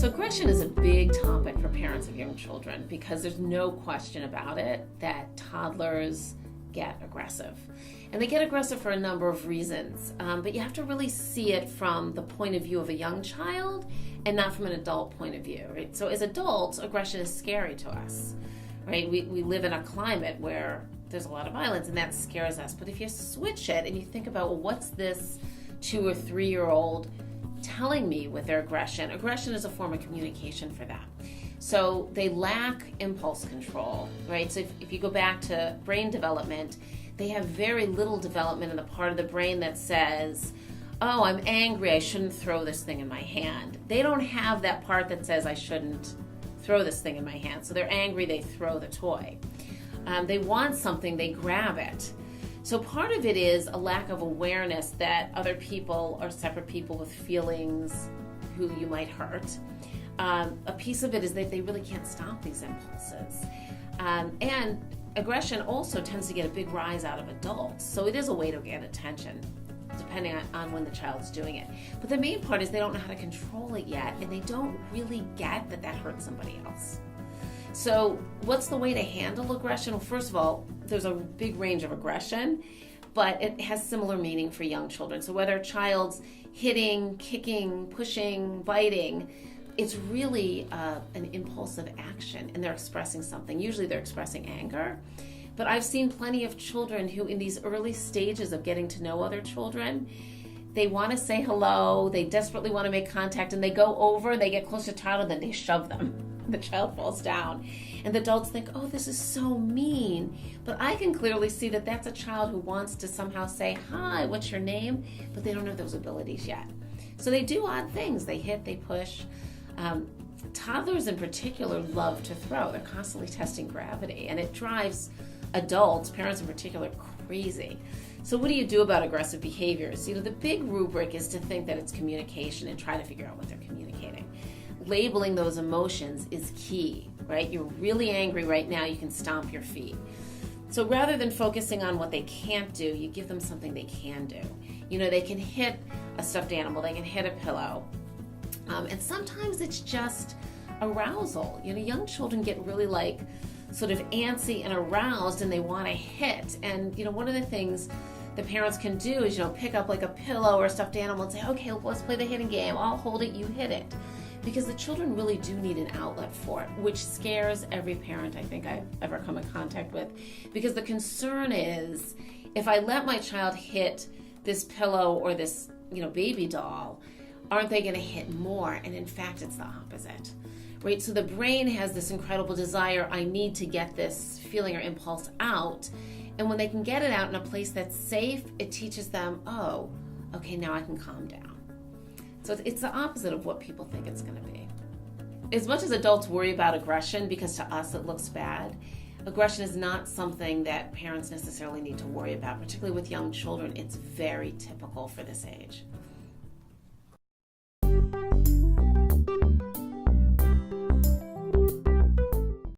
So aggression is a big topic for parents of young children because there's no question about it that toddlers get aggressive. And they get aggressive for a number of reasons, but you have to really see it from the point of view of a young child and not from an adult point of view, right? So as adults, aggression is scary to us, right? We live in a climate where there's a lot of violence and that scares us. But if you switch it and you think about, well, what's this 2 or 3 year old telling me with their aggression? Aggression is a form of communication for them. So they lack impulse control, right? So if you go back to brain development, they have very little development in the part of the brain that says, oh, I'm angry, I shouldn't throw this thing in my hand. They don't have that part that says I shouldn't throw this thing in my hand. So they're angry, they throw the toy. They want something, they grab it. So part of it is a lack of awareness that other people are separate people with feelings who you might hurt. A piece of it is that they really can't stop these impulses. And aggression also tends to get a big rise out of adults. So it is a way to get attention, depending on when the child's doing it. But the main part is they don't know how to control it yet, and they don't really get that hurts somebody else. So what's the way to handle aggression? Well, first of all, there's a big range of aggression, but it has similar meaning for young children. So whether a child's hitting, kicking, pushing, biting, it's really an impulsive action, and they're expressing something. Usually they're expressing anger. But I've seen plenty of children who, in these early stages of getting to know other children, they want to say hello, they desperately want to make contact, and they go over, they get close to the child, and then they shove them. The child falls down. And the adults think, oh, this is so mean. But I can clearly see that that's a child who wants to somehow say, hi, what's your name? But they don't have those abilities yet. So they do odd things. They hit, they push. Toddlers in particular love to throw. They're constantly testing gravity, and it drives adults, parents in particular, crazy. So what do you do about aggressive behaviors? The big rubric is to think that it's communication and try to figure out what they're communicating. Labeling those emotions is key, right? You're really angry right now, you can stomp your feet. So rather than focusing on what they can't do, you give them something they can do. They can hit a stuffed animal, they can hit a pillow. And sometimes it's just arousal. Young children get really sort of antsy and aroused, and they want to hit. And one of the things the parents can do is pick up a pillow or a stuffed animal and say, okay, let's play the hitting game. I'll hold it, you hit it. Because the children really do need an outlet for it, which scares every parent I think I've ever come in contact with. Because the concern is, if I let my child hit this pillow or this baby doll, aren't they going to hit more? And in fact, it's the opposite, right? So the brain has this incredible desire, I need to get this feeling or impulse out. And when they can get it out in a place that's safe, it teaches them, oh, okay, now I can calm down. So it's the opposite of what people think it's going to be. As much as adults worry about aggression because to us it looks bad, aggression is not something that parents necessarily need to worry about, particularly with young children. It's very typical for this age.